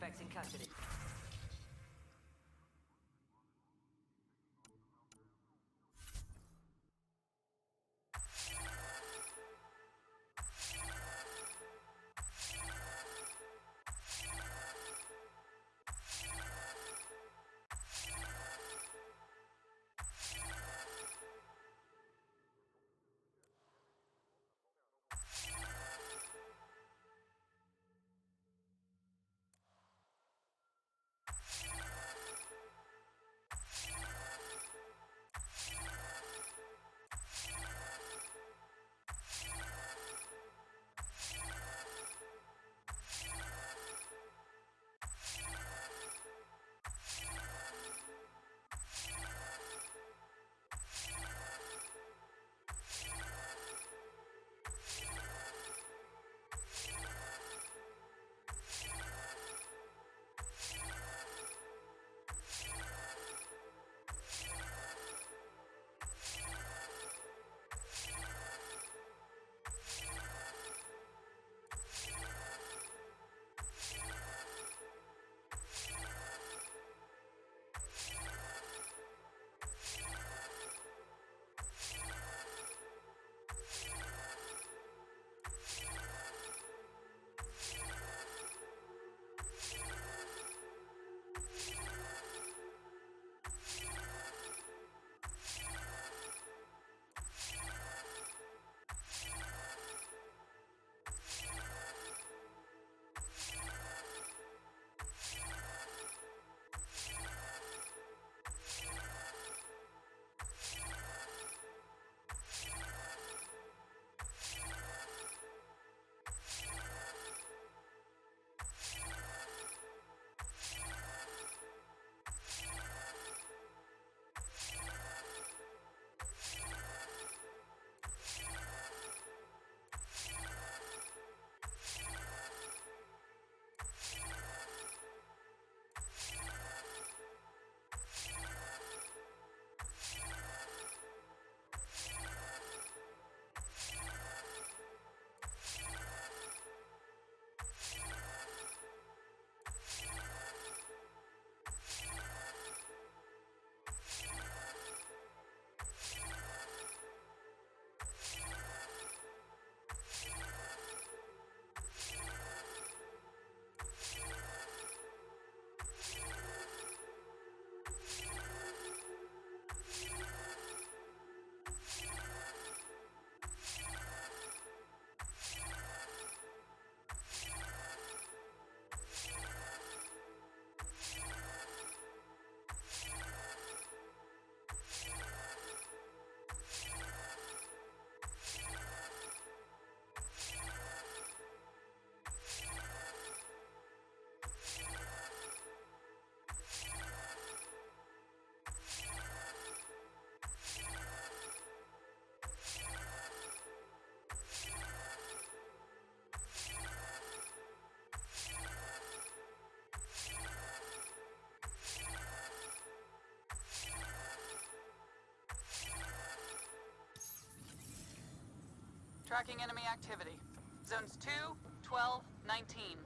suspects in custody. Tracking enemy activity. Zones 2, 12, 19.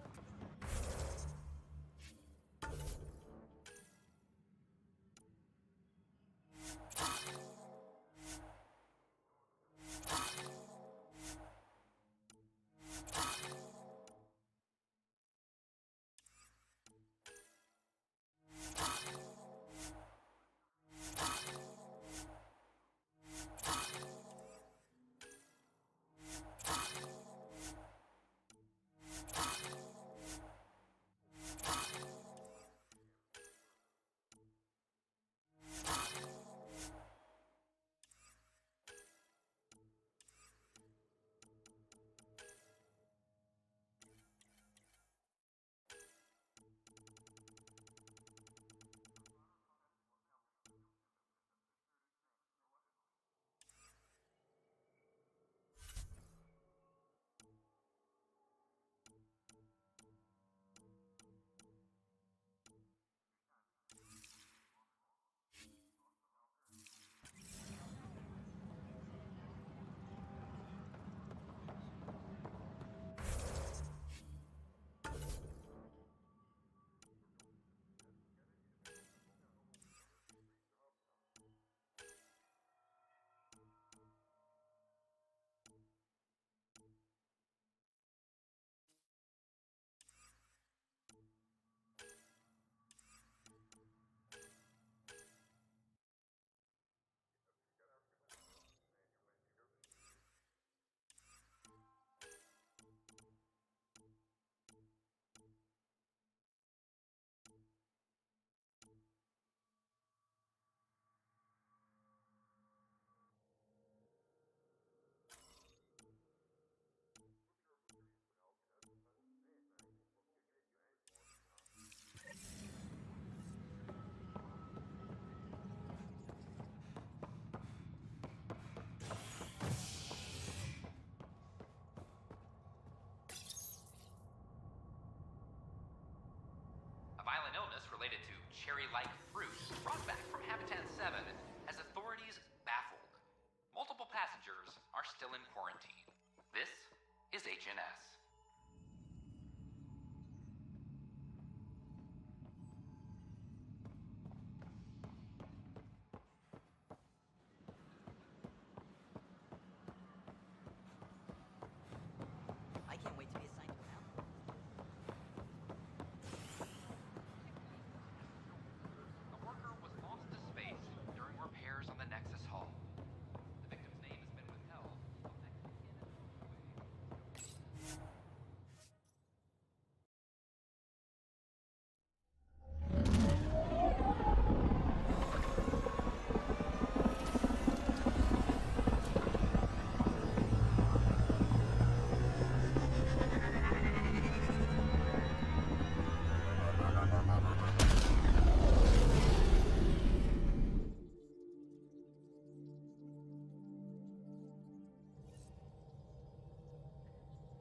cherry-like fruit brought back from Habitat 7 has authorities baffled. Multiple passengers are still in quarantine. This is HNS. I can't wait to be assigned to an outfit. The worker was lost to space during repairs on the Nexus hull. The victim's name has been withheld.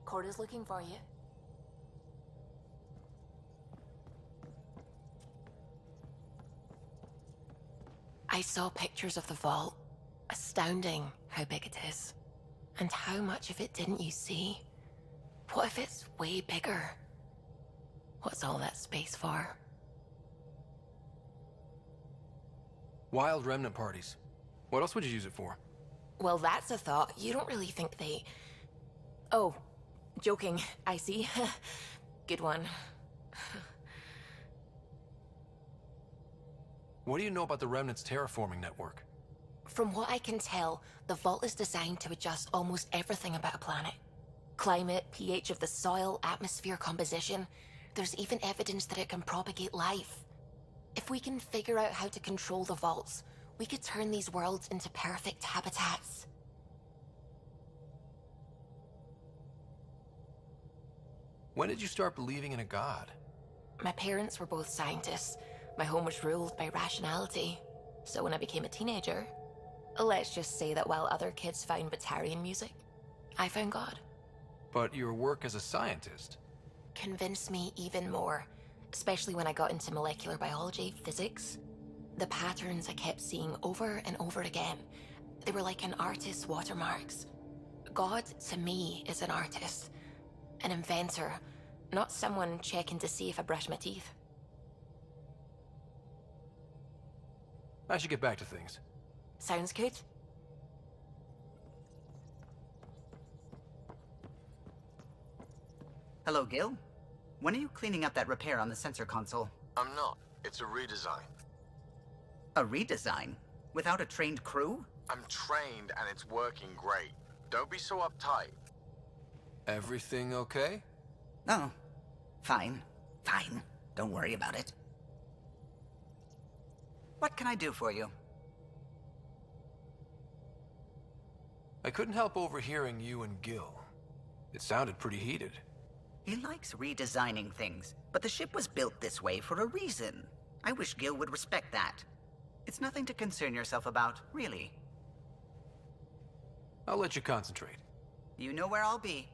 Corda's looking for you. I saw pictures of the vault. Astounding how big it is. And how much of it didn't you see? What if it's way bigger? What's all that space for? Wild remnant parties. What else would you use it for? Well, that's a thought. You don't really think they... Oh, joking, I see. Good one. What do you know about the remnant's terraforming network? From what I can tell, the vault is designed to adjust almost everything about a planet. Climate, pH of the soil, atmosphere composition. There's even evidence that it can propagate life. If we can figure out how to control the vaults, we could turn these worlds into perfect habitats. When did you start believing in a god? My parents were both scientists. My home was ruled by rationality. So when I became a teenager, let's just say that while other kids found Batarian music, I found God. But your work as a scientist? Convinced me even more, especially when I got into molecular biology, physics. The patterns I kept seeing over and over again, they were like an artist's watermarks. God, to me, is an artist. An inventor, not someone checking to see if I brush my teeth. I should get back to things. Sounds good. Hello, Gil. When are you cleaning up that repair on the sensor console? I'm not. It's a redesign. A redesign? Without a trained crew? I'm trained and it's working great. Don't be so uptight. Everything okay? Oh, fine. Fine. Don't worry about it. What can I do for you? I couldn't help overhearing you and Gil. It sounded pretty heated. He likes redesigning things, but the ship was built this way for a reason. I wish Gil would respect that. It's nothing to concern yourself about, really. I'll let you concentrate. You know where I'll be.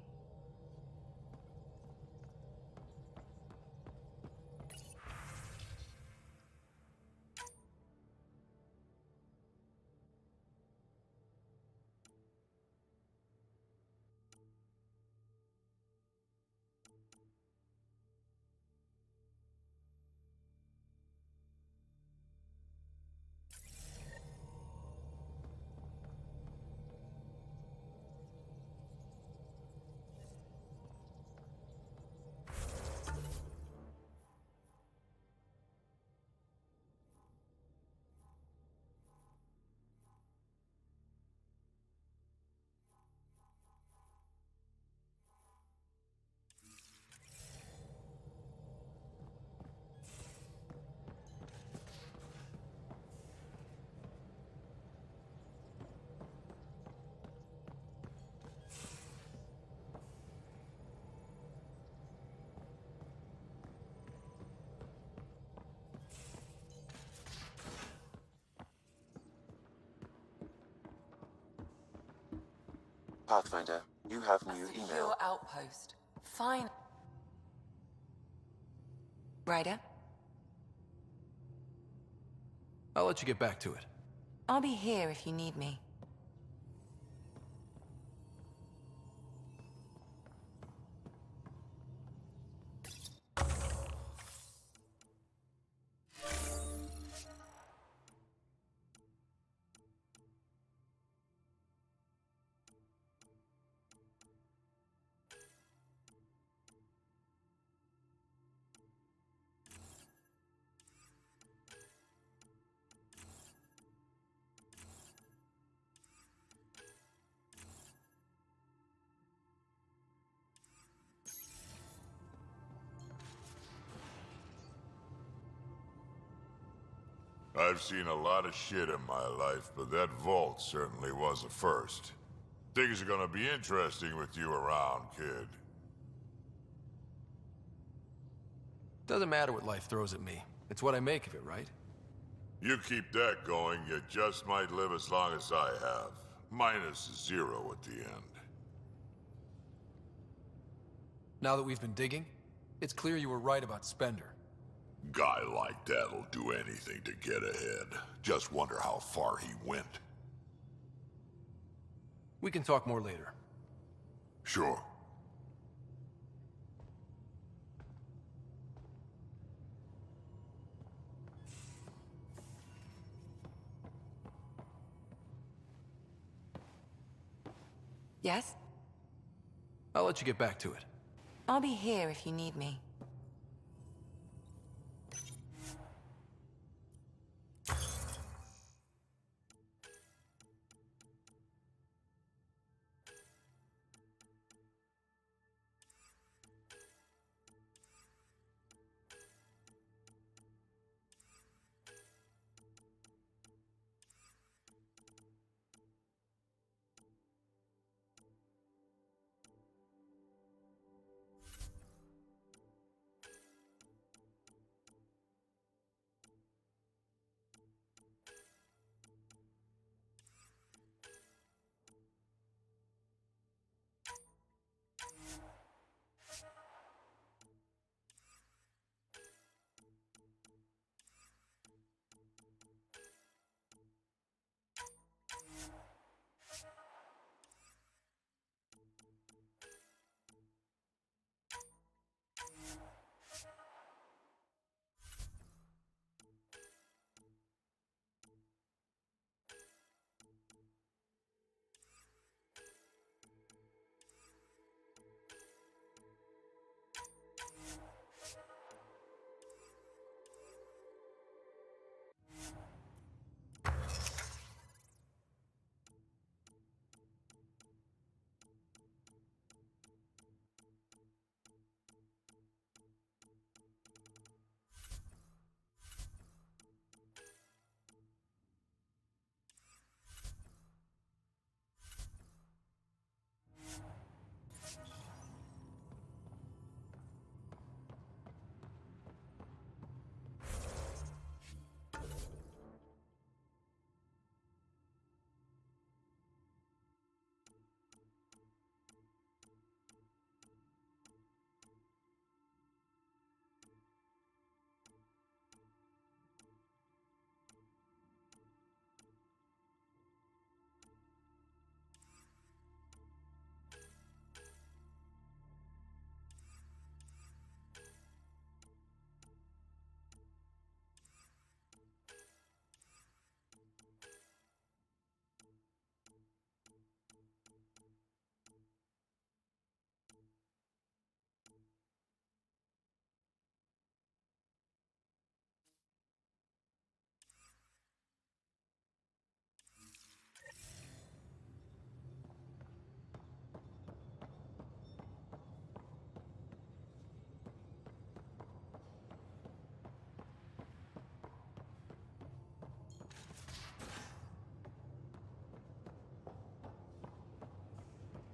Pathfinder, you have new A secure email. outpost. Fine. Ryder? I'll let you get back to it. I'll be here if you need me. I've seen a lot of shit in my life, but that vault certainly was a first. Things are gonna be interesting with you around, kid. Doesn't matter what life throws at me. It's what I make of it, right? You keep that going, you just might live as long as I have. Minus 0 at the end. Now that we've been digging, it's clear you were right about Spender. Guy like that'll do anything to get ahead. Just wonder how far he went. We can talk more later. Sure. Yes? I'll let you get back to it. I'll be here if you need me.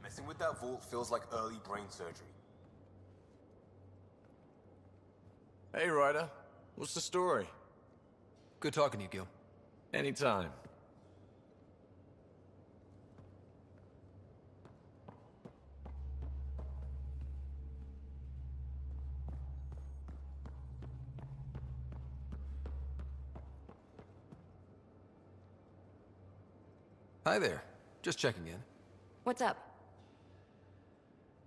Messing with that vault feels like early brain surgery. Hey, Ryder. What's the story? Good talking to you, Gil. Anytime. Hi there. Just checking in. What's up?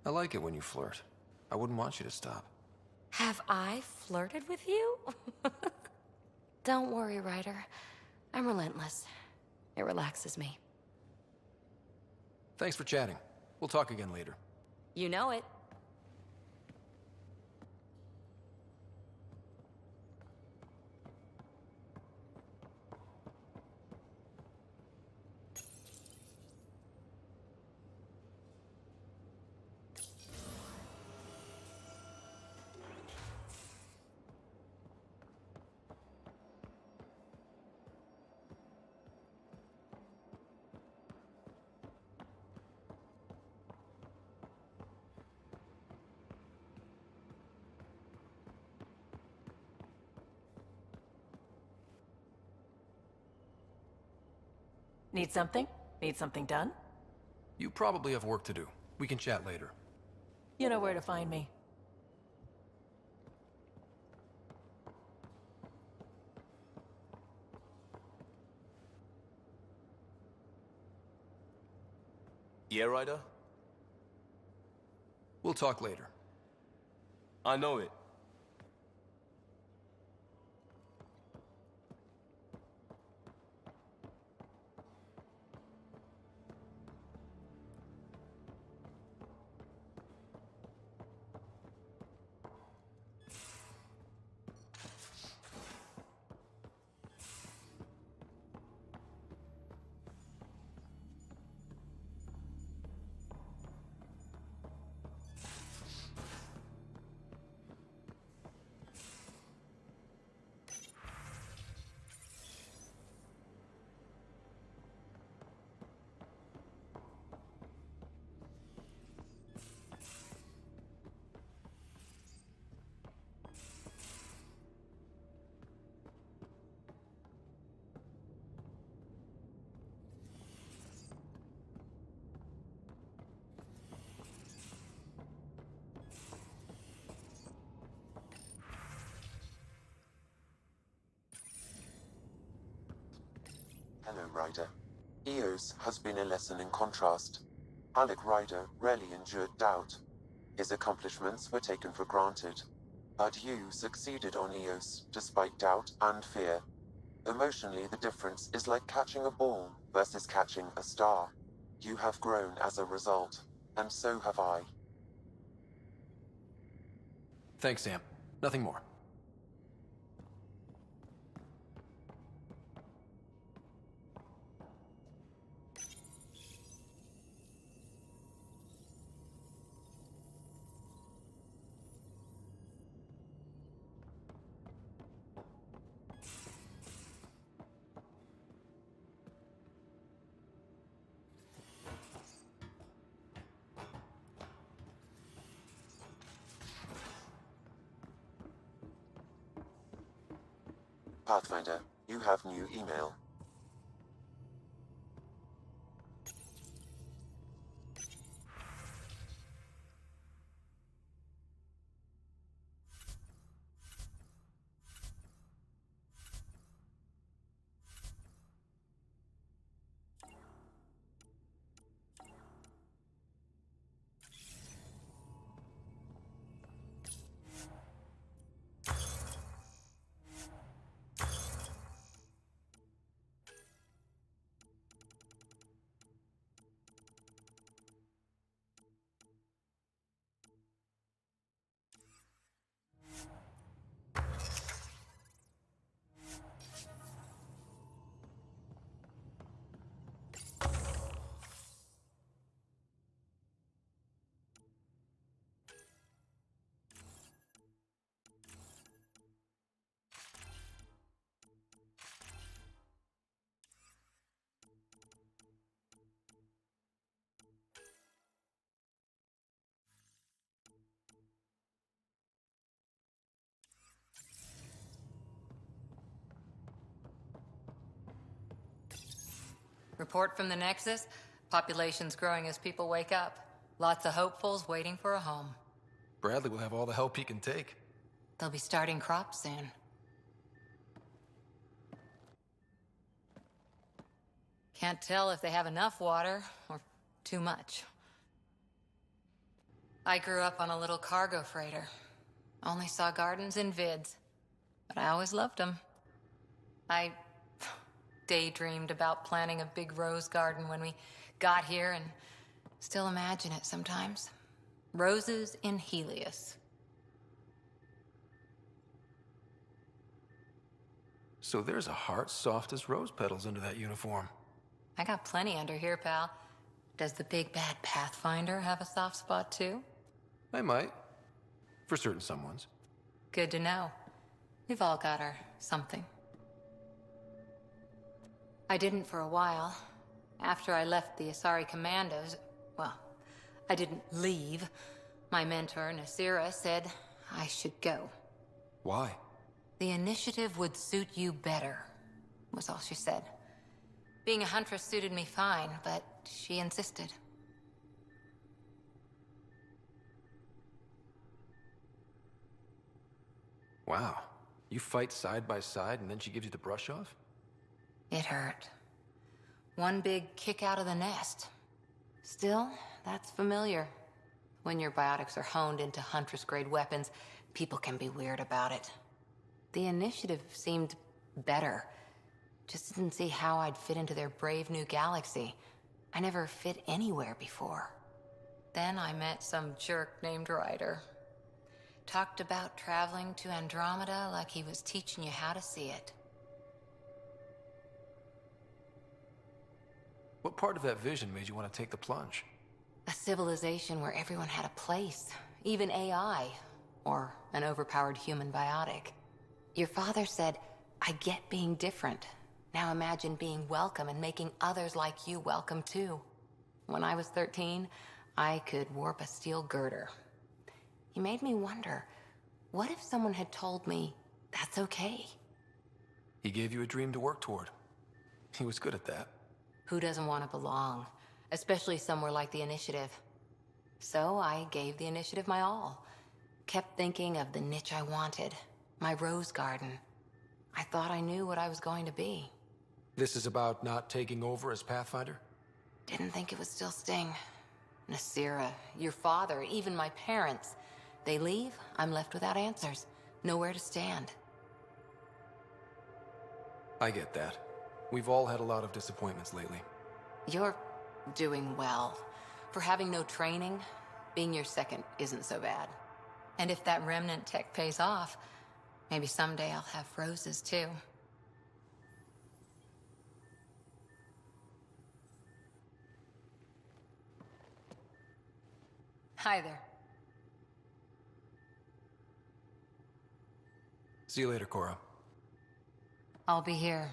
I like it when you flirt. I wouldn't want you to stop. Have I flirted with you? Don't worry, Ryder. I'm relentless. It relaxes me. Thanks for chatting. We'll talk again later. You know it. Need something? Need something done? You probably have work to do. We can chat later. You know where to find me. Yeah, Ryder? We'll talk later. I know it. Hello, Ryder. Eos has been a lesson in contrast. Alec Ryder rarely endured doubt. His accomplishments were taken for granted. But you succeeded on Eos, despite doubt and fear. Emotionally, the difference is like catching a ball versus catching a star. You have grown as a result, and so have I. Thanks, Sam. Nothing more. Pathfinder, you have new email. Report from the Nexus. Population's growing as people wake up. Lots of hopefuls waiting for a home. Bradley will have all the help he can take. They'll be starting crops soon. Can't tell if they have enough water or too much. I grew up on a little cargo freighter. Only saw gardens in vids, but I always loved them. I daydreamed about planting a big rose garden when we got here and still imagine it sometimes. Roses in Helios. So there's a heart soft as rose petals under that uniform. I got plenty under here, pal. Does the big bad Pathfinder have a soft spot too? I might. For certain someones. Good to know. We've all got our something. I didn't for a while. After I left the Asari Commandos, well, I didn't leave. My mentor, Nasira, said I should go. Why? The initiative would suit you better, was all she said. Being a huntress suited me fine, but she insisted. Wow. You fight side by side and then she gives you the brush off? It hurt. One big kick out of the nest. Still, that's familiar. When your biotics are honed into Huntress-grade weapons, people can be weird about it. The initiative seemed better. Just didn't see how I'd fit into their brave new galaxy. I never fit anywhere before. Then I met some jerk named Ryder. Talked about traveling to Andromeda like he was teaching you how to see it. What part of that vision made you want to take the plunge? A civilization where everyone had a place, even AI, or an overpowered human biotic. Your father said, I get being different. Now imagine being welcome and making others like you welcome too. When I was 13, I could warp a steel girder. He made me wonder, what if someone had told me that's okay? He gave you a dream to work toward. He was good at that. Who doesn't want to belong? Especially somewhere like the Initiative. So I gave the Initiative my all. Kept thinking of the niche I wanted. My rose garden. I thought I knew what I was going to be. This is about not taking over as Pathfinder? Didn't think it would still sting. Nasira, your father, even my parents. They leave, I'm left without answers. Nowhere to stand. I get that. We've all had a lot of disappointments lately. You're doing well. For having no training, being your second isn't so bad. And if that remnant tech pays off, maybe someday I'll have roses too. Hi there. See you later, Cora. I'll be here.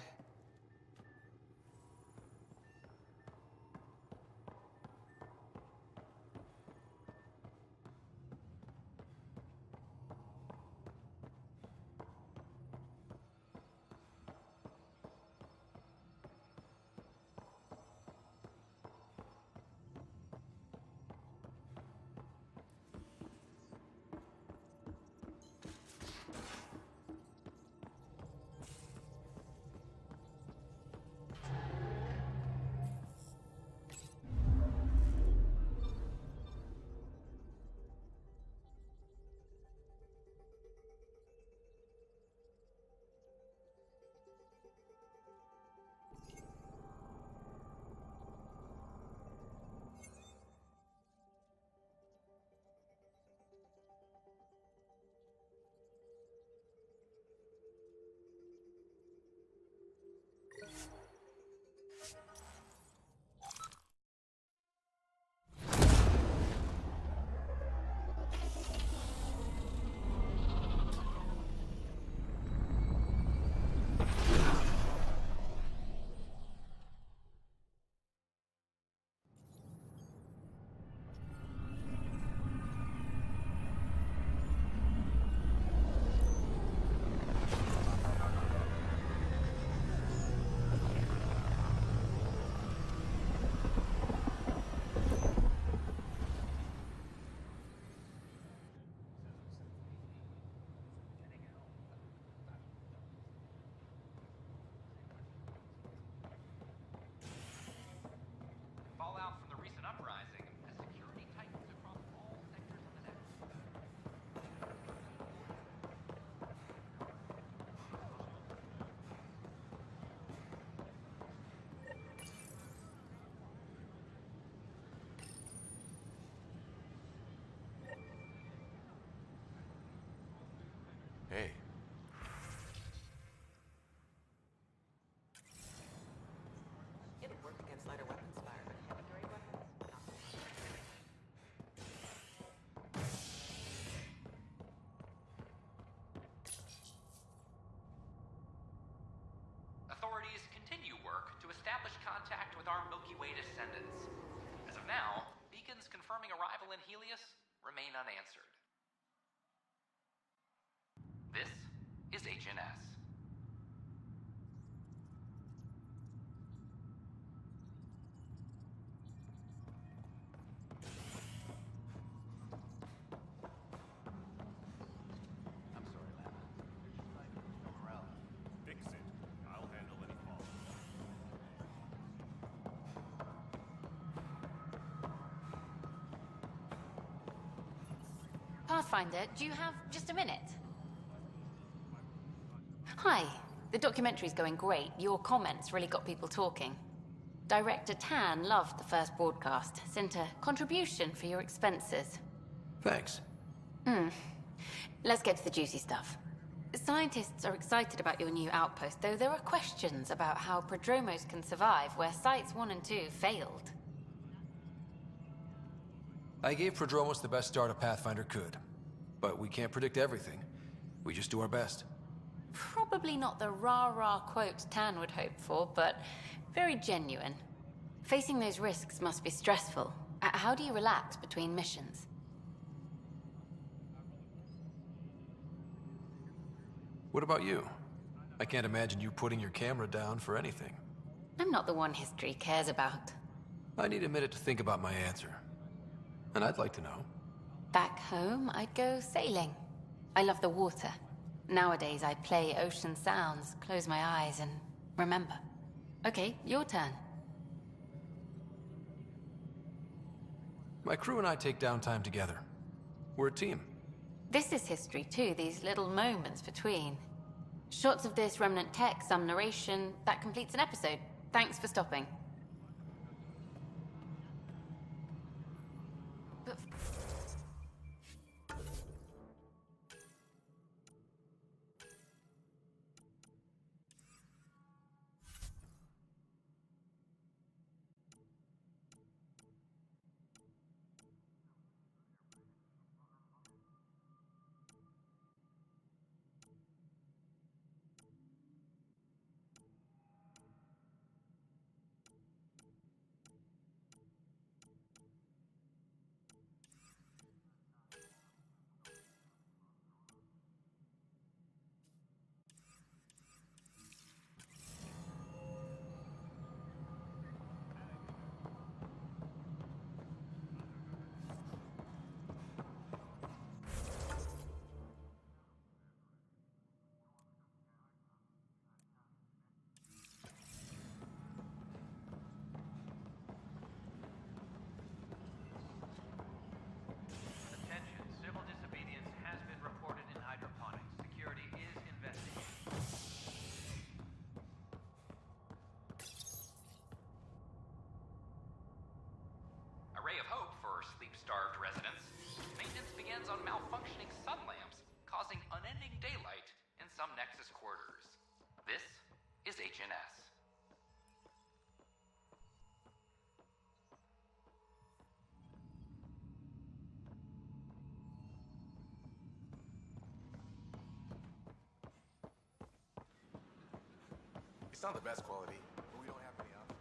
with our Milky Way descendants. As of now, beacons confirming arrival in Helios remain unanswered. This is HNS. Pathfinder, do you have just a minute? Hi. The documentary's going great. Your comments really got people talking. Director Tan loved the first broadcast. Sent a contribution for your expenses. Thanks. Let's get to the juicy stuff. Scientists are excited about your new outpost, though there are questions about how prodromos can survive where Sites 1 and 2 failed. I gave Prodromos the best start a Pathfinder could. But we can't predict everything. We just do our best. Probably not the rah-rah quote Tan would hope for, but very genuine. Facing those risks must be stressful. How do you relax between missions? What about you? I can't imagine you putting your camera down for anything. I'm not the one history cares about. I need a minute to think about my answer. And I'd like to know. Back home, I'd go sailing. I love the water. Nowadays, I play ocean sounds, close my eyes, and remember. Okay, your turn. My crew and I take downtime together. We're a team. This is history too, these little moments between. Shots of this remnant tech, some narration, that completes an episode. Thanks for stopping. Ray of hope for sleep-starved residents. Maintenance begins on malfunctioning sun lamps, causing unending daylight in some Nexus quarters. This is HNS. It's not the best quality, but we don't have many options.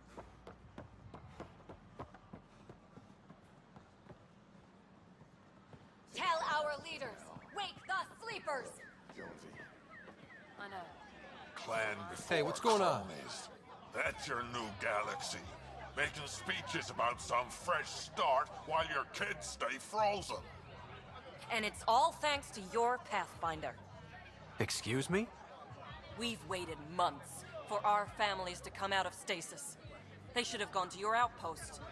Tell our leaders, wake the sleepers! Jonesy. I know. Clan before Hey, what's going on? colonies. That's your new galaxy. Making speeches about some fresh start while your kids stay frozen. And it's all thanks to your Pathfinder. Excuse me? We've waited months for our families to come out of stasis. They should have gone to your outpost.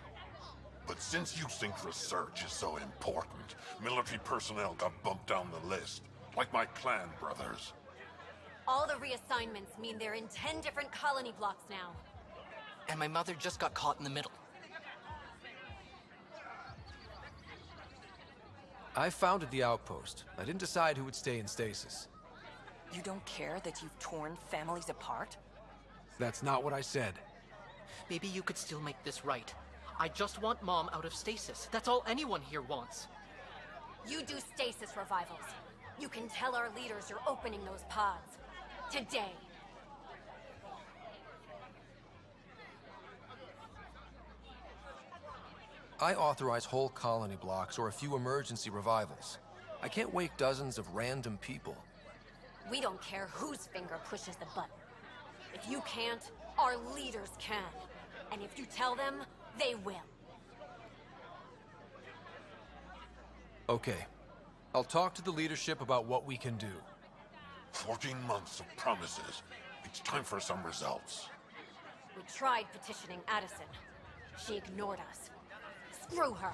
But since you think research is so important, military personnel got bumped down the list, like my clan brothers. All the reassignments mean they're in 10 different colony blocks now. And my mother just got caught in the middle. I founded the outpost. I didn't decide who would stay in stasis. You don't care that you've torn families apart? That's not what I said. Maybe you could still make this right. I just want Mom out of stasis. That's all anyone here wants. You do stasis revivals. You can tell our leaders you're opening those pods. Today. I authorize whole colony blocks or a few emergency revivals. I can't wake dozens of random people. We don't care whose finger pushes the button. If you can't, our leaders can. And if you tell them, they will. Okay. I'll talk to the leadership about what we can do. 14 months of promises. It's time for some results. We tried petitioning Addison. She ignored us. Screw her.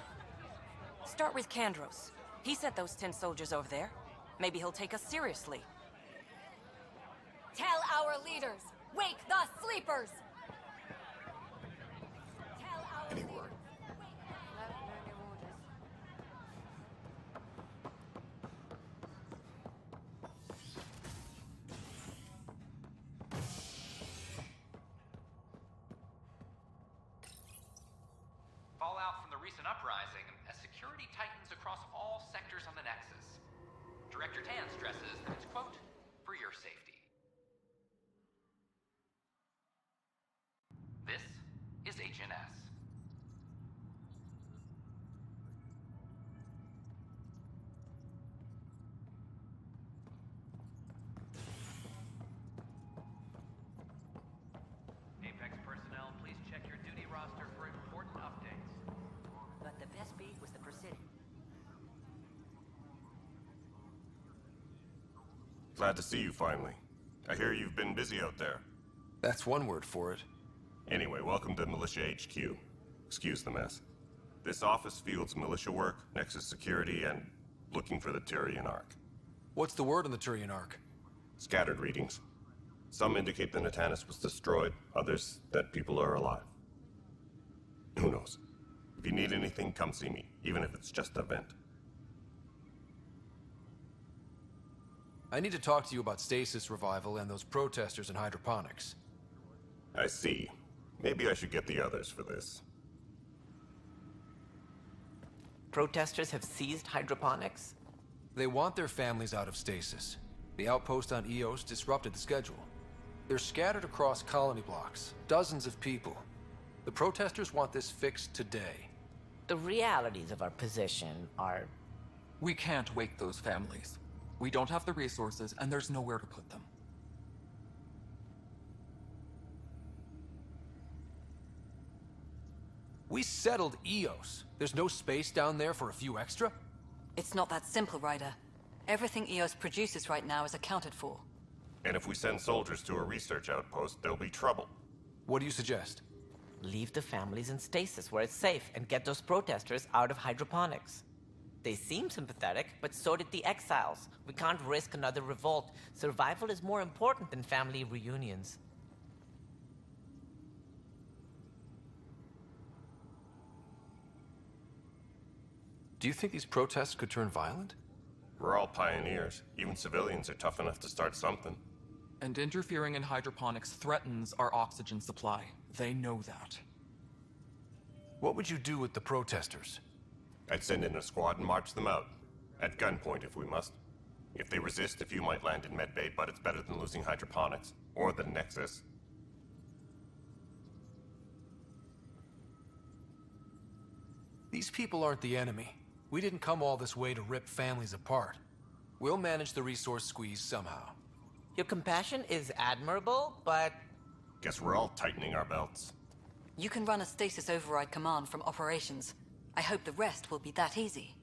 Start with Kandros. He sent those 10 soldiers over there. Maybe he'll take us seriously. Tell our leaders, wake the sleepers! Any word? Fallout from the recent uprising as security tightens across all sectors on the Nexus. Director Tan stresses that it's, quote, for your safety. This is HNS. Apex personnel, please check your duty roster for important updates. But the best beat was the Presidio. Glad to see you finally. I hear you've been busy out there. That's one word for it. Anyway, welcome to Militia HQ. Excuse the mess. This office fields militia work, Nexus security, and looking for the Tyrian Ark. What's the word on the Tyrian Ark? Scattered readings. Some indicate the Natanus was destroyed, others that people are alive. Who knows? If you need anything, come see me, even if it's just a vent. I need to talk to you about stasis revival and those protesters in hydroponics. I see. Maybe I should get the others for this. Protesters have seized hydroponics? They want their families out of stasis. The outpost on Eos disrupted the schedule. They're scattered across colony blocks, dozens of people. The protesters want this fixed today. The realities of our position are... We can't wake those families. We don't have the resources, and there's nowhere to put them. We settled Eos. There's no space down there for a few extra? It's not that simple, Ryder. Everything Eos produces right now is accounted for. And if we send soldiers to a research outpost, there'll be trouble. What do you suggest? Leave the families in stasis where it's safe and get those protesters out of hydroponics. They seem sympathetic, but so did the exiles. We can't risk another revolt. Survival is more important than family reunions. Do you think these protests could turn violent? We're all pioneers. Even civilians are tough enough to start something. And interfering in hydroponics threatens our oxygen supply. They know that. What would you do with the protesters? I'd send in a squad and march them out. At gunpoint if we must. If they resist, a few might land in medbay, but it's better than losing hydroponics. Or the Nexus. These people aren't the enemy. We didn't come all this way to rip families apart. We'll manage the resource squeeze somehow. Your compassion is admirable, but... Guess we're all tightening our belts. You can run a stasis override command from operations. I hope the rest will be that easy.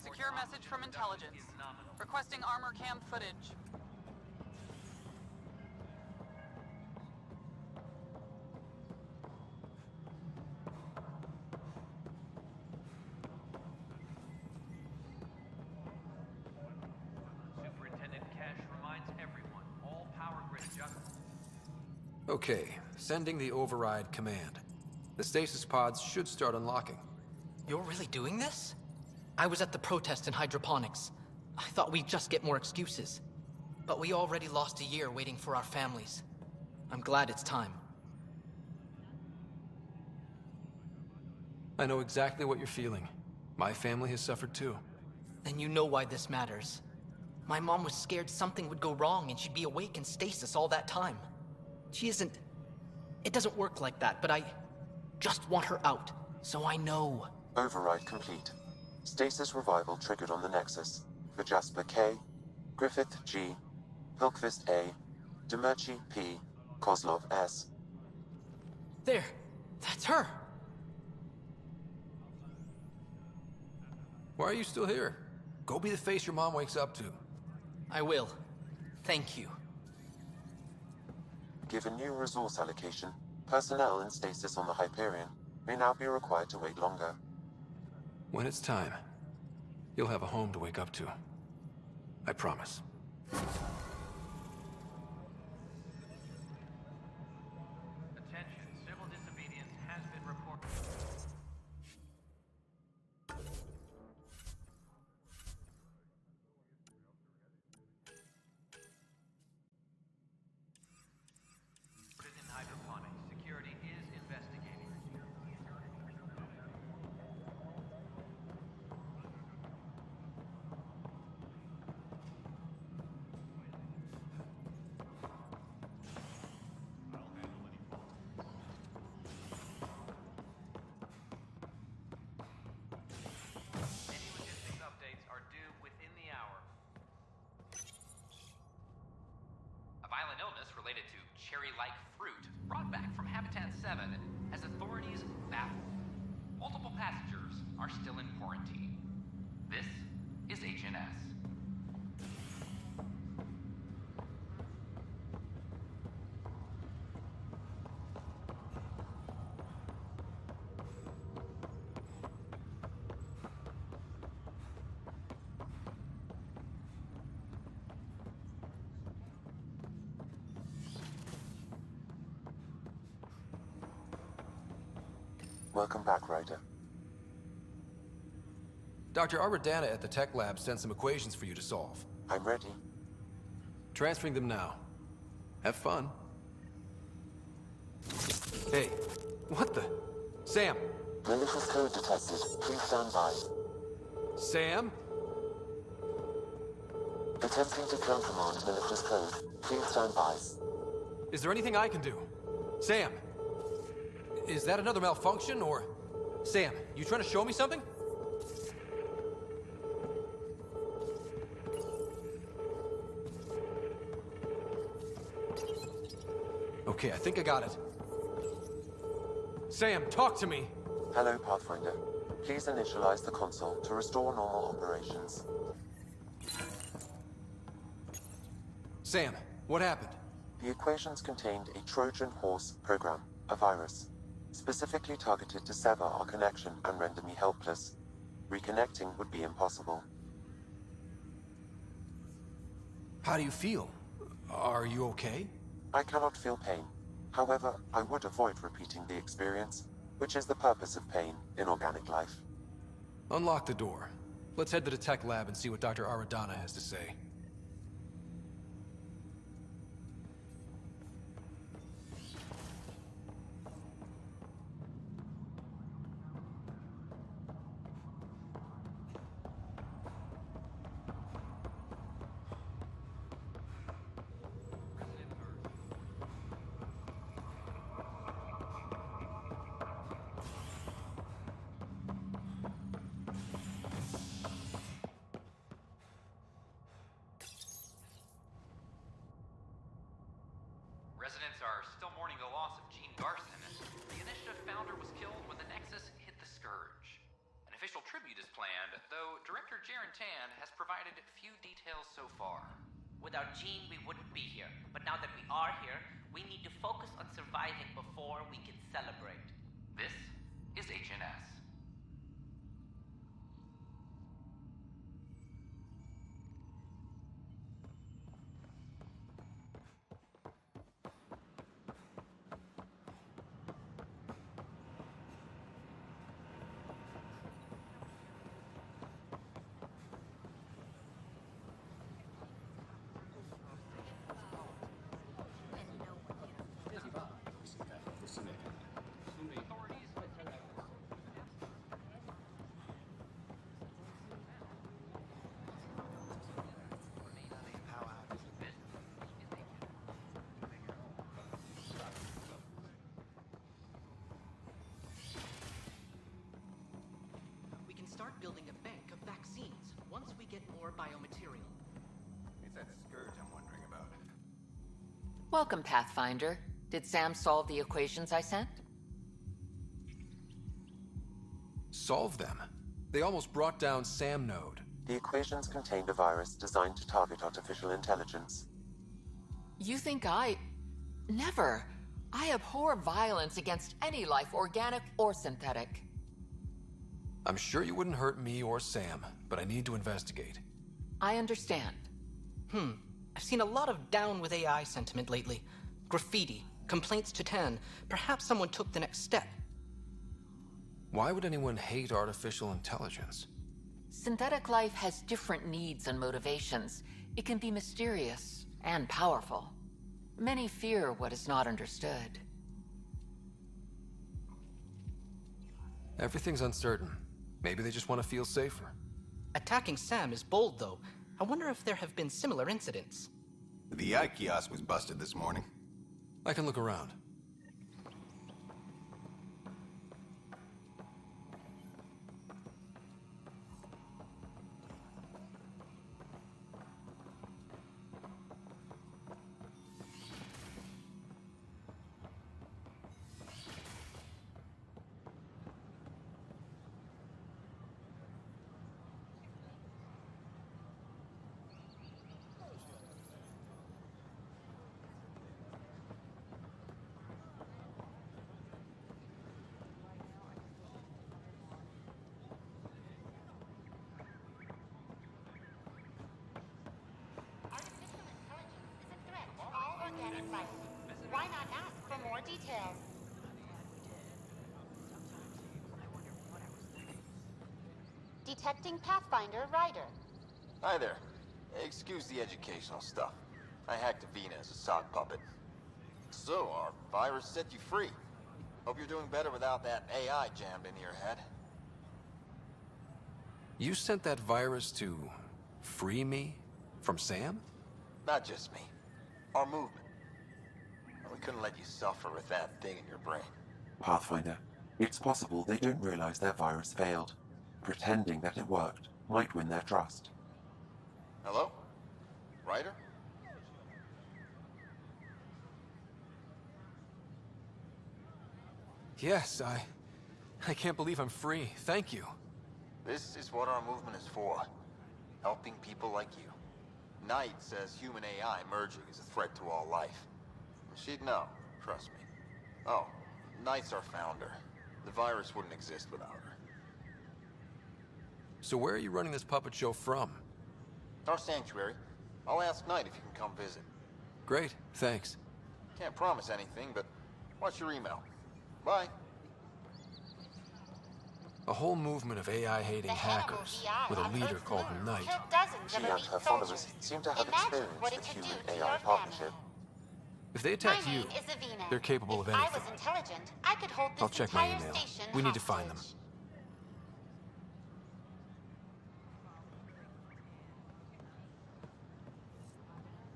Secure message from intelligence. Requesting armor cam footage. Superintendent Cash reminds everyone, all power grid adjustments. Okay, sending the override command. The stasis pods should start unlocking. You're really doing this? I was at the protest in hydroponics. I thought we'd just get more excuses. But we already lost a year waiting for our families. I'm glad it's time. I know exactly what you're feeling. My family has suffered too. Then you know why this matters. My mom was scared something would go wrong and she'd be awake in stasis all that time. She isn't... It doesn't work like that, but I just want her out, so I know. Override complete. Stasis revival triggered on the Nexus. For Jasper K, Griffith G, Pilkvist A, Demerchi P, Kozlov S. There! That's her! Why are you still here? Go be the face your mom wakes up to. I will. Thank you. Given new resource allocation, personnel in stasis on the Hyperion may now be required to wait longer. When it's time, you'll have a home to wake up to. I promise. Attention, civil disobedience has been reported. In hydroponics, security is investigating. Any logistics updates are due within the hour. A violent illness related to cherry-like fruit brought back from Habitat 7 has authorities baffled. Multiple passengers are still in quarantine. This is HNS. Welcome back, Ryder. Dr. Arbordana at the tech lab sent some equations for you to solve. I'm ready. Transferring them now. Have fun. Hey, what the? Sam! Malicious code detected. Please stand by. Sam? Attempting to countermand malicious code. Please stand by. Is there anything I can do? Sam! Is that another malfunction, or... Sam, you trying to show me something? Okay, I think I got it. Sam, talk to me! Hello, Pathfinder. Please initialize the console to restore normal operations. Sam, what happened? The equations contained a Trojan horse program, a virus, specifically targeted to sever our connection and render me helpless. Reconnecting would be impossible. How do you feel? Are you okay? I cannot feel pain. However, I would avoid repeating the experience, which is the purpose of pain in organic life. Unlock the door. Let's head to the tech lab and see what Dr. Aradana has to say. Residents are still mourning the loss of Gene Garson. The Initiative founder was killed when the Nexus hit the Scourge. An official tribute is planned, though Director Jaren Tan has provided few details so far. Without Gene, we wouldn't be here. But now that we are here, we need to focus on surviving before we can celebrate. This is HNS. Welcome, Pathfinder. Did Sam solve the equations I sent? Solve them? They almost brought down Sam Node. The equations contained a virus designed to target artificial intelligence. You think Never. I abhor violence against any life, organic or synthetic. I'm sure you wouldn't hurt me or Sam, but I need to investigate. I understand. I've seen a lot of down with AI sentiment lately. Graffiti, complaints to 10. Perhaps someone took the next step. Why would anyone hate artificial intelligence? Synthetic life has different needs and motivations. It can be mysterious and powerful. Many fear what is not understood. Everything's uncertain. Maybe they just want to feel safer. Attacking Sam is bold, though. I wonder if there have been similar incidents. The AI kiosk was busted this morning. I can look around. Why not ask for more details? Detecting Pathfinder Rider. Hi there. Excuse the educational stuff. I hacked Avina as a sock puppet. So, our virus set you free. Hope you're doing better without that AI jammed into your head. You sent that virus to free me from Sam? Not just me. Our movement. We couldn't let you suffer with that thing in your brain. Pathfinder, it's possible they don't realize their virus failed. Pretending that it worked might win their trust. Hello? Ryder? Yes, I can't believe I'm free. Thank you. This is what our movement is for. Helping people like you. Knight says human AI merging is a threat to all life. She'd know, trust me. Oh, Knight's our founder. The virus wouldn't exist without her. So where are you running this puppet show from? Our sanctuary. I'll ask Knight if you can come visit. Great, thanks. Can't promise anything, but watch your email. Bye. A whole movement of AI-hating hackers with a leader called Knight. She and her followers seem to have experience with human-AI partnership. If they attack you, they're capable of anything. I'll check my email. We need to find them.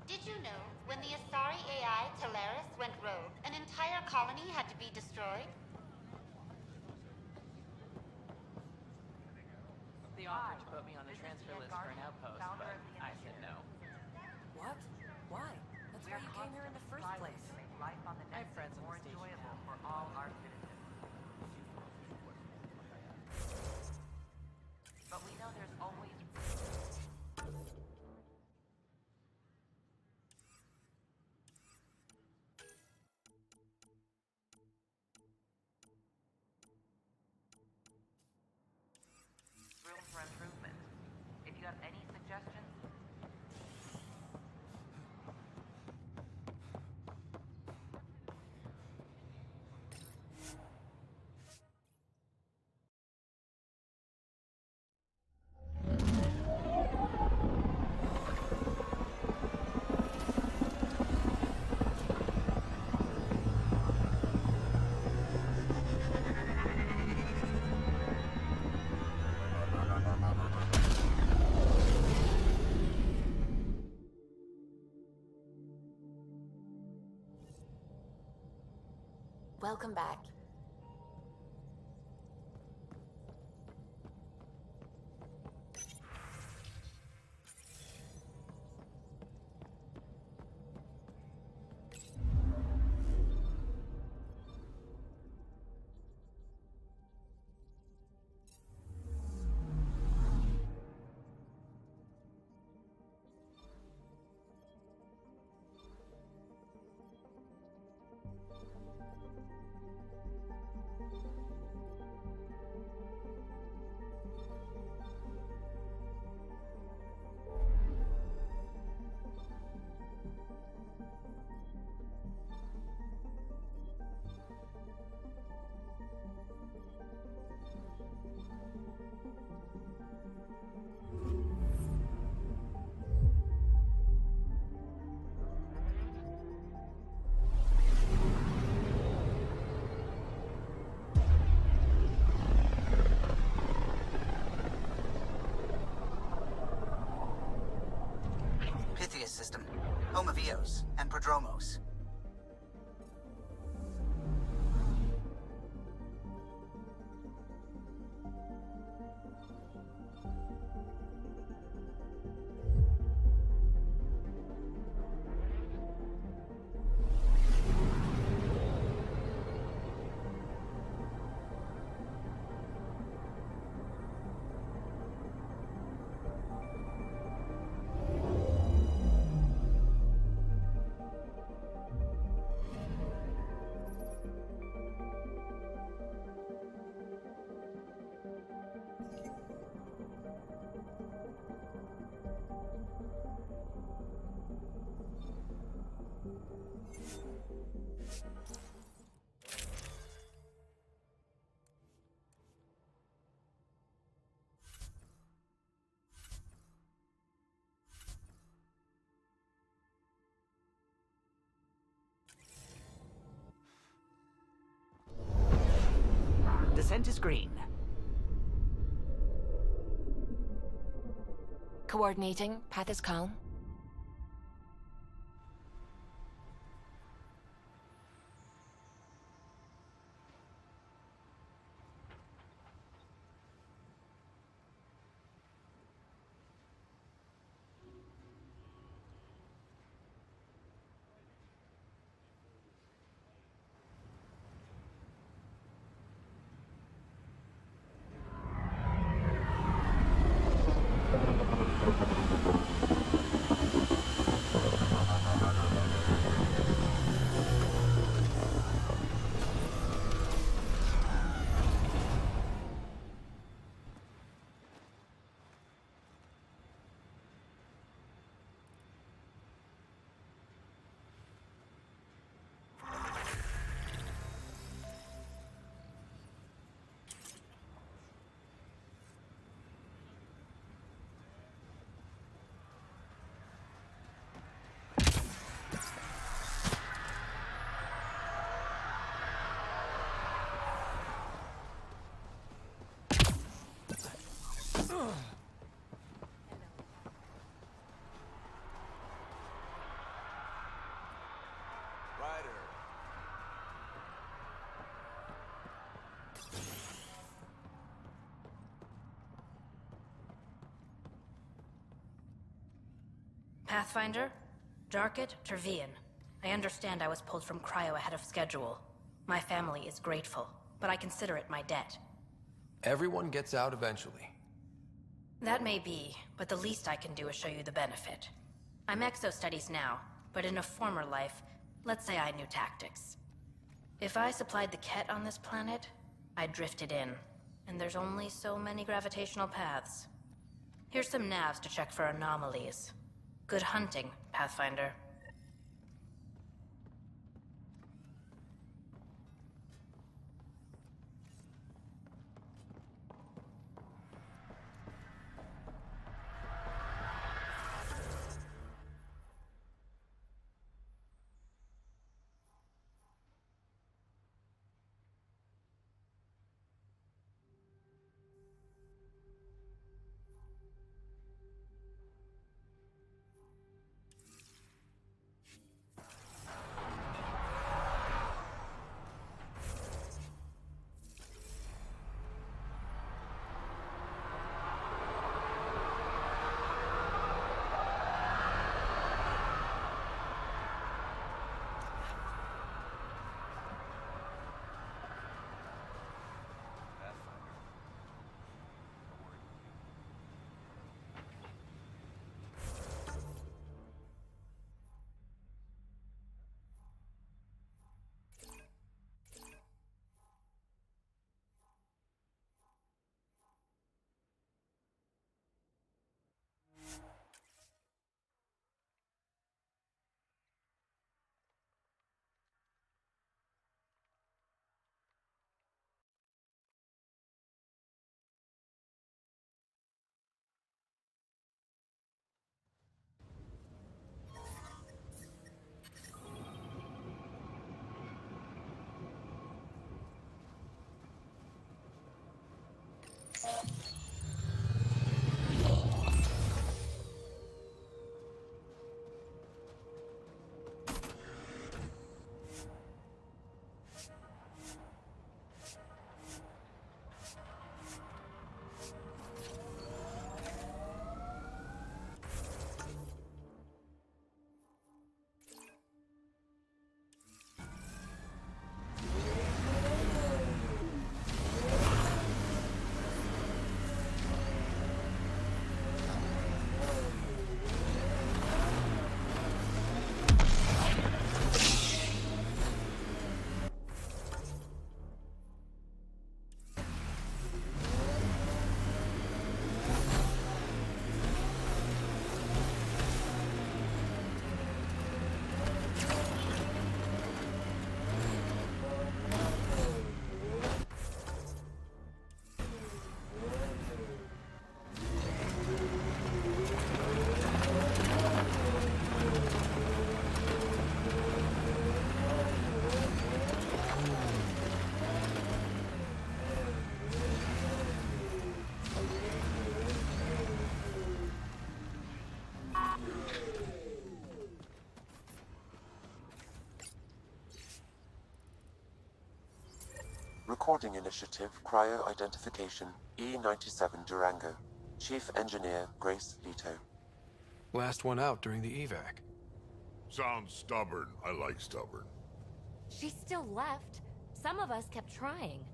Did you know when the Asari AI Teleris went rogue, an entire colony had to be destroyed? The offer to put me on the transfer list for an outpost, but I said no. What? Why? That's why you came here in the first place. I have friends on the station now. For all our But we know there's always... room for improvement. If you have any suggestions... Welcome back. Descent is green. Coordinating. Path is calm. Pathfinder? Jarkett, Trevian. I understand I was pulled from cryo ahead of schedule. My family is grateful, but I consider it my debt. Everyone gets out eventually. That may be, but the least I can do is show you the benefit. I'm exo-studies now, but in a former life, let's say I knew tactics. If I supplied the Ket on this planet, I drifted in, and there's only so many gravitational paths. Here's some navs to check for anomalies. Good hunting, Pathfinder. Recording Initiative Cryo Identification E97 Durango. Chief Engineer Grace Leto. Last one out during the evac. Sounds stubborn. I like stubborn. She still left. Some of us kept trying.